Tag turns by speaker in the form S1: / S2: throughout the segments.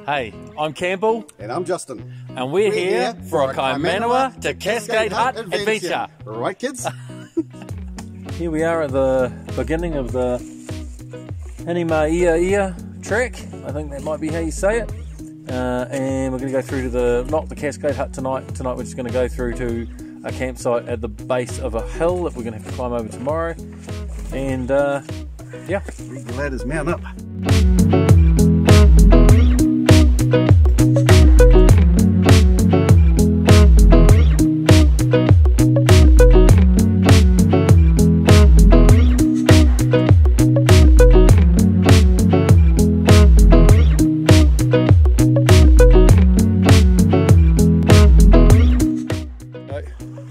S1: Hey, I'm Campbell.
S2: And I'm Justin.
S1: And we're here for a Kaimanawa to Cascade Hut adventure.
S2: Right, kids?
S1: Here we are at the beginning of the Hinima trek. I think that might be how you say it. And we're going to go through to not the Cascade Hut tonight. Tonight we're just going to go through to a campsite at the base of a hill that we're going to have to climb over tomorrow. And yeah.
S2: The ladders mount up.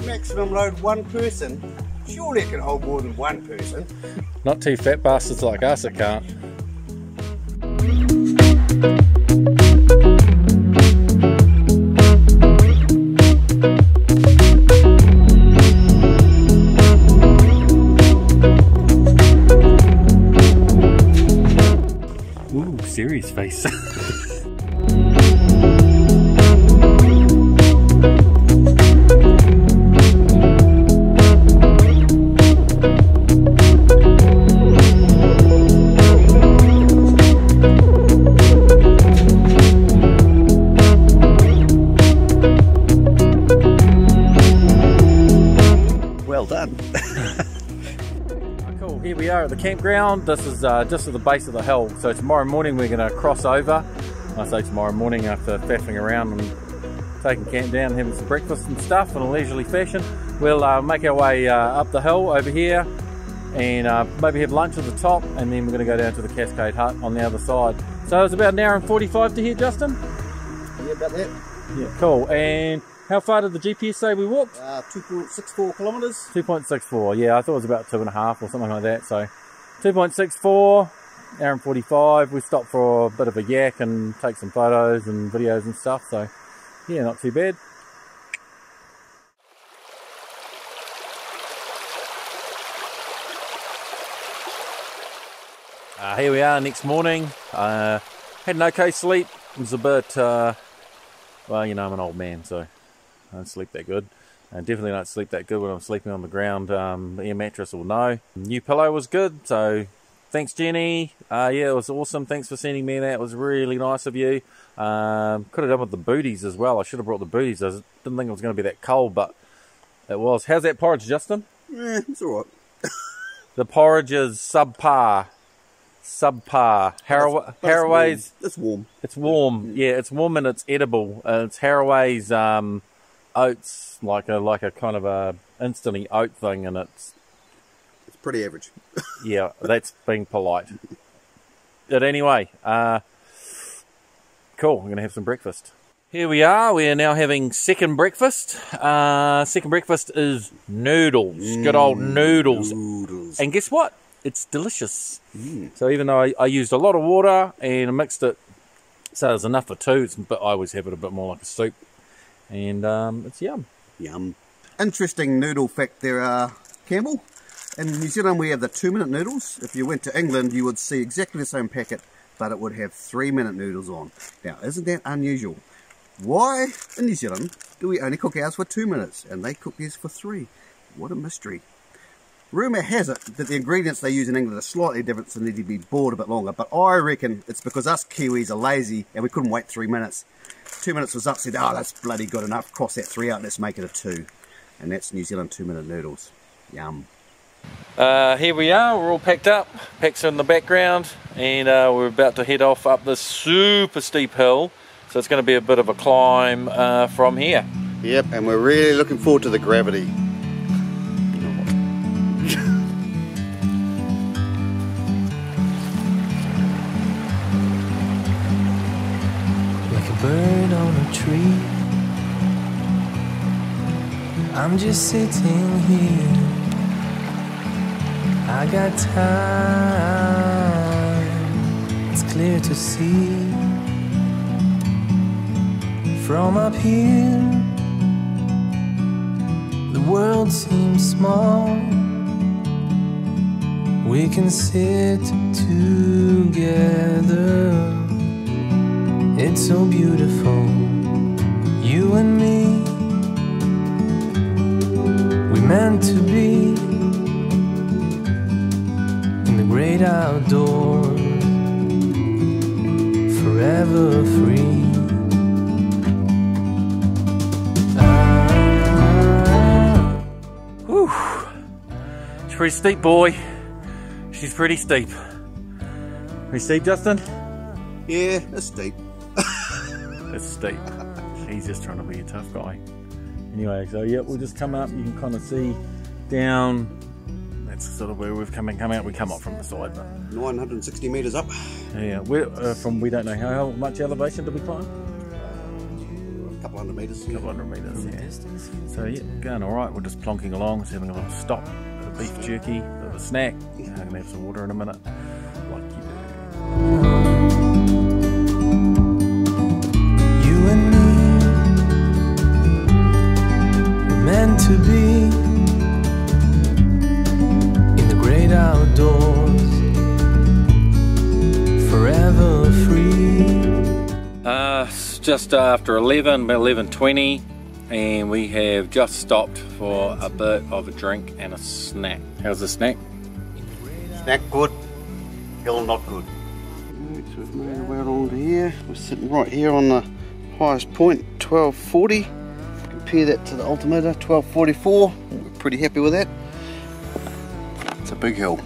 S3: Maximum load one person. Surely it can hold more than one person.
S1: Not two fat bastards like us, it can't. Ooh, serious face.
S2: Well done.
S1: Cool, here we are at the campground. This is just at the base of the hill. So tomorrow morning we're going to cross over. I say tomorrow morning after faffing around and taking camp down and having some breakfast and stuff in a leisurely fashion. We'll make our way up the hill over here and maybe have lunch at the top, and then we're going to go down to the Cascade Hut on the other side. So it's about an hour and 45 to here, Justin?
S2: Yeah, about that.
S1: Yeah, cool. And how far did the GPS say we walked?
S2: 2.64 kilometres.
S1: 2.64, yeah, I thought it was about 2.5 or something like that. So 2.64, hour and 45. We stopped for a bit of a yak and take some photos and videos and stuff. So yeah, not too bad. Here we are next morning. Had an okay sleep. It was a bit, well, you know, I'm an old man, so I don't sleep that good. I definitely don't sleep that good when I'm sleeping on the ground. The air mattress will know. New pillow was good, so thanks, Jenny. Yeah, it was awesome. Thanks for sending me that. It was really nice of you. Could have done with the booties as well. I should have brought the booties. I didn't think it was going to be that cold, but it was. How's that porridge, Justin?
S2: Yeah, it's alright.
S1: The porridge is subpar. Harraways.
S2: It's warm.
S1: It's warm. Yeah, it's warm and it's edible. It's Harraways oats, like a kind of a instantly oat thing, and it's
S2: pretty average.
S1: Yeah, that's being polite. But anyway, cool. I'm gonna have some breakfast. Here we are. We are now having second breakfast. Second breakfast is noodles. Good old noodles. And guess what? It's delicious. So even though I used a lot of water and I mixed it so there's enough for two, but I always have it a bit more like a soup. And it's yum.
S2: Yum. Interesting noodle fact there, Campbell. In New Zealand we have the 2-minute noodles. If you went to England you would see exactly the same packet, but it would have 3-minute noodles on. Now, isn't that unusual? Why in New Zealand do we only cook ours for 2 minutes and they cook theirs for 3? What a mystery. Rumour has it that the ingredients they use in England are slightly different, so they need to be boiled a bit longer. But I reckon it's because us Kiwis are lazy and we couldn't wait 3 minutes. 2 minutes was up, said, oh, that's bloody good enough. Cross that 3 out, let's make it a 2. And that's New Zealand 2-minute noodles. Yum.
S1: Here we are, we're all packed up. Packs are in the background, and we're about to head off up this super steep hill. So it's going to be a bit of a climb from here.
S2: Yep, and we're really looking forward to the gravity.
S4: Bird on a tree, I'm just sitting here. I got time, it's clear to see. From up here, the world seems small. We can sit together. It's so beautiful. You and me, we meant to be in the great outdoors, forever free.
S1: Whew. She's pretty steep, boy. She's pretty steep. Pretty steep, Justin?
S2: Yeah, it's deep.
S1: It's steep. He's just trying to be a tough guy. Anyway, so yeah, we'll just come up. You can kind of see down. That's sort of where we've come out. We come up from the side, but
S2: 960 metres up.
S1: yeah, we're from we don't know how much elevation did we climb?
S2: A couple hundred metres.
S1: A couple hundred metres. Yeah. So yeah, going all right. We're just plonking along, just having a little stop, a bit of beef jerky, a bit of a snack. I'm gonna have some water in a minute. Like you do.
S4: You and me, we're meant to be in the great outdoors, forever free.
S1: It's just after 11, about 11:20, and we have just stopped for a bit of a drink and a snack. How's the snack?
S2: Snack good, hill not good. Right, so we've made our way along to here. We're sitting right here on the highest point, 1240. Compare that to the altimeter, 1244. We're pretty happy with that. It's a big hill.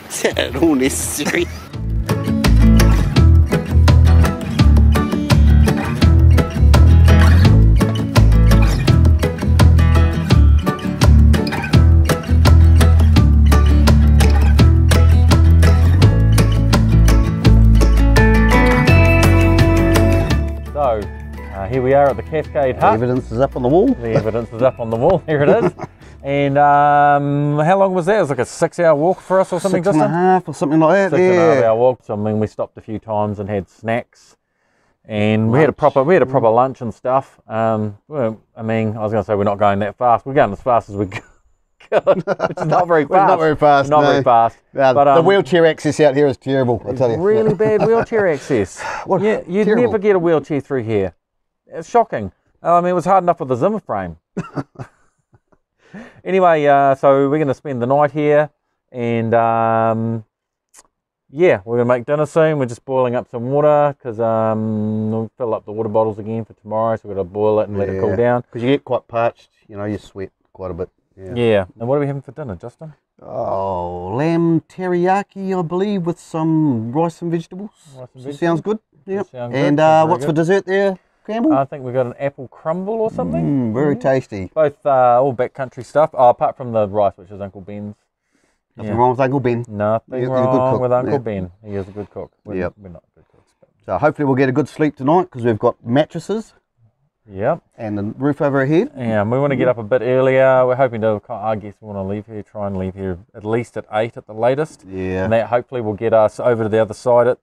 S2: Is that at all necessary?
S1: So, here we are at the Cascade Hut.
S2: The evidence is up on the wall.
S1: The evidence is up on the wall. Here it is. And how long was that? It was like a 6-hour walk for us or something, Justin?
S2: 6.5 or something like that.
S1: 6.5 hour walk. So I mean, we stopped a few times and had snacks, and we had a proper lunch and stuff. Well, I mean, I was going to say we're not going that fast. We're going as fast as we could, which is not very fast.
S2: Not very fast.
S1: Not very fast.
S2: But the wheelchair access out here is terrible. I tell you.
S1: Really bad wheelchair access. Yeah, you'd never get a wheelchair through here. It's shocking. I mean, it was hard enough with the Zimmer frame. Anyway, so we're going to spend the night here, and yeah, we're going to make dinner soon. We're just boiling up some water because we'll fill up the water bottles again for tomorrow, so we've got to boil it and let it cool down.
S2: Because you get quite parched, you know, you sweat quite a bit.
S1: Yeah. And what are we having for dinner, Justin?
S2: Oh, lamb teriyaki, I believe, with some rice and vegetables. Sounds good. Yep. And what's for dessert there, Campbell?
S1: I think we've got an apple crumble or something.
S2: Very tasty.
S1: Both all backcountry stuff, apart from the rice, which is Uncle Ben's.
S2: Nothing wrong with Uncle Ben.
S1: Nothing wrong with Uncle Ben. He is a good cook. We're not good cooks. But...
S2: So hopefully we'll get a good sleep tonight because we've got mattresses.
S1: Yep.
S2: And the roof over our head.
S1: Yeah, and we want to get up a bit earlier. We're hoping to, I guess we want to leave here, try and leave here at least at 8 at the latest.
S2: Yeah.
S1: And that hopefully will get us over to the other side at,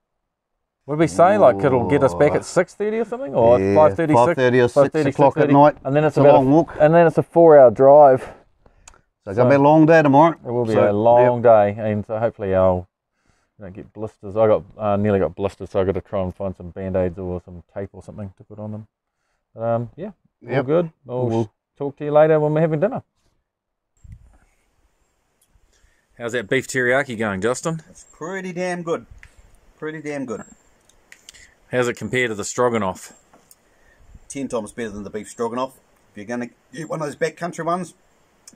S1: what did we say? Like it'll get us back at 6:30 or something? Or 5:30
S2: or 6 o'clock at night.
S1: And then it's
S2: a long walk.
S1: And then it's a 4-hour drive.
S2: So it's going to be a long day tomorrow.
S1: It will be a long day, and so hopefully I'll get blisters. I got nearly got blisters, so I got to try and find some band-aids or some tape or something to put on them. But yeah, all good. We'll talk to you later when we're having dinner. How's that beef teriyaki going, Justin?
S2: It's pretty damn good. Pretty damn good.
S1: How's it compared to the stroganoff?
S2: 10 times better than the beef stroganoff. If you're going to get one of those backcountry ones,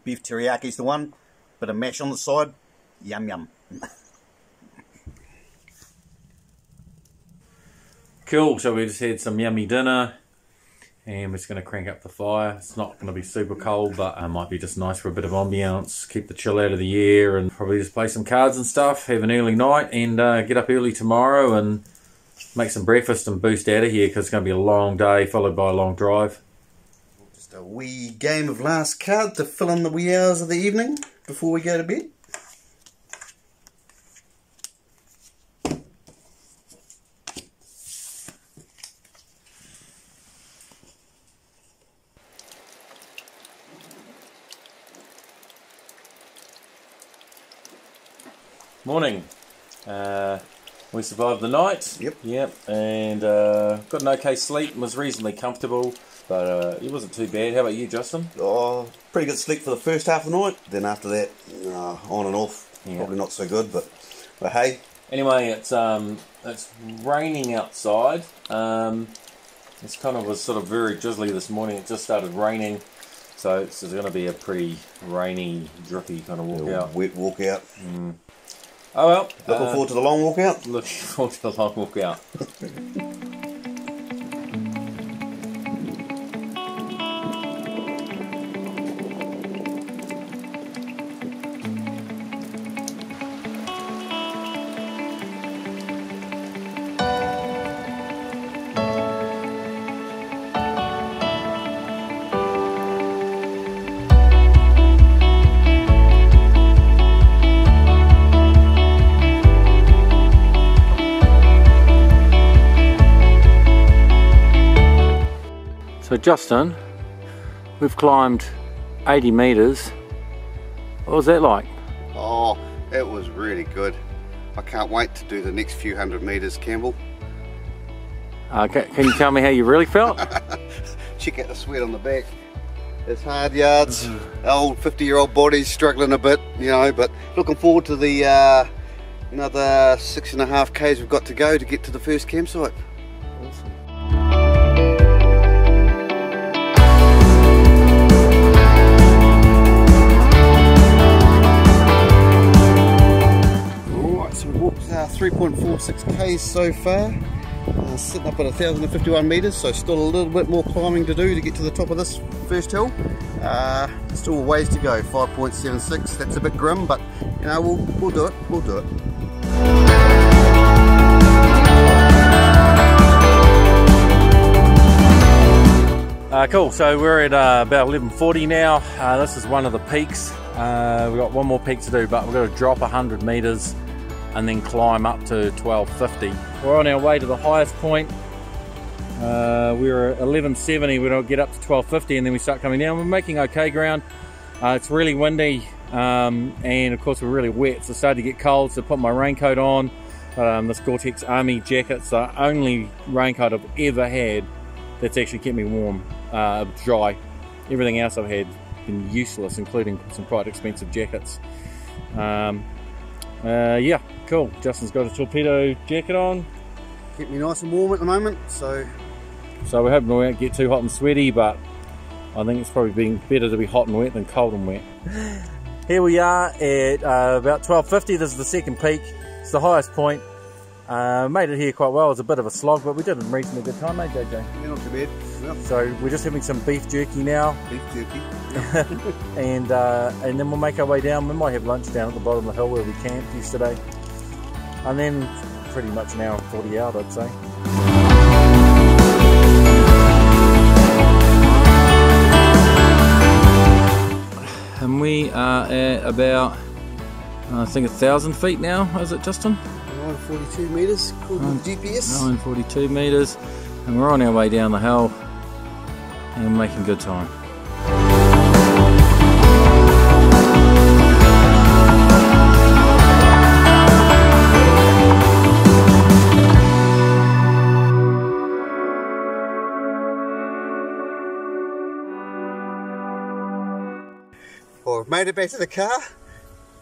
S2: beef teriyaki's the one. Bit of mash on the side. Yum yum.
S1: Cool, so we just had some yummy dinner. And we're just going to crank up the fire. It's not going to be super cold, but it might be just nice for a bit of ambience, keep the chill out of the air, and probably just play some cards and stuff, have an early night, and get up early tomorrow and make some breakfast and boost out of here, because it's going to be a long day followed by a long drive.
S2: Just a wee game of last card to fill in the wee hours of the evening before we go to bed.
S1: Morning. We survived the night.
S2: Yep.
S1: And got an okay sleep and was reasonably comfortable, but it wasn't too bad. How about you, Justin?
S2: Oh, pretty good sleep for the first half of the night. Then after that, on and off.
S1: Yeah.
S2: Probably not so good, but hey.
S1: Anyway, it's raining outside. It's was sort of very drizzly this morning. It just started raining, so it's going to be a pretty rainy, drippy kind of walkout.
S2: Wet walkout.
S1: Oh well.
S2: Looking forward to the long walkout?
S1: Looking forward to the long walkout. So Justin, we've climbed 80 metres. What was that like?
S2: Oh, it was really good. I can't wait to do the next few hundred metres, Campbell.
S1: Can you tell me how you really felt?
S2: Check out the sweat on the back. It's hard yards. Old 50-year-old body's struggling a bit, but looking forward to the another 6.5 k's we've got to go to get to the first campsite.
S1: Awesome.
S2: So we walked 3.46 k's so far, sitting up at 1,051 metres, so still a little bit more climbing to do to get to the top of this first hill. Still a ways to go, 5.76, that's a bit grim, but we'll do it, we'll do it.
S1: Cool, so we're at about 11:40 now. This is one of the peaks. We've got one more peak to do, but we've got to drop 100 metres and then climb up to 1250. We're on our way to the highest point. We're at 1170, we don't get up to 1250 and then we start coming down. We're making okay ground. It's really windy and of course we're really wet, so it started to get cold, so I put my raincoat on. This Gore-Tex Army jacket's the only raincoat I've ever had that's actually kept me warm, dry. Everything else I've had been useless, including some quite expensive jackets. Yeah, cool. Justin's got a torpedo jacket on.
S2: Keep me nice and warm at the moment, so
S1: we're hoping we won't get too hot and sweaty, but I think it's probably been better to be hot and wet than cold and wet. Here we are at about 1250. This is the second peak. It's the highest point. Made it here quite well. It was a bit of a slog, but we did a reasonably good time, mate, JJ?
S2: Yeah, not too bad. Yep.
S1: So we're just having some beef jerky now.
S2: Beef jerky.
S1: and then we'll make our way down. We might have lunch down at the bottom of the hill where we camped yesterday. And then pretty much an hour and 40 out, I'd say. And we are at about, I think 1,000 feet now, is it, Justin?
S2: 942 metres, according to the GPS.
S1: 942 metres, and we're on our way down the hill, and we're making good time.
S2: Well, we've made it back to the car,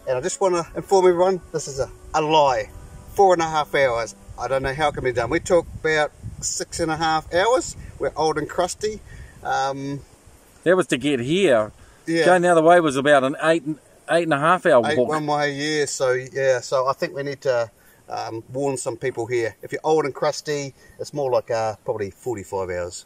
S2: and I just want to inform everyone, this is a lie. 4.5 hours. I don't know how it can be done. We took about 6.5 hours. We're old and crusty.
S1: That was to get here.
S2: Yeah.
S1: Going the other way was about an 8.5 hour walk.
S2: One way, yeah. So I think we need to warn some people here. If you're old and crusty, it's more like probably 45 hours.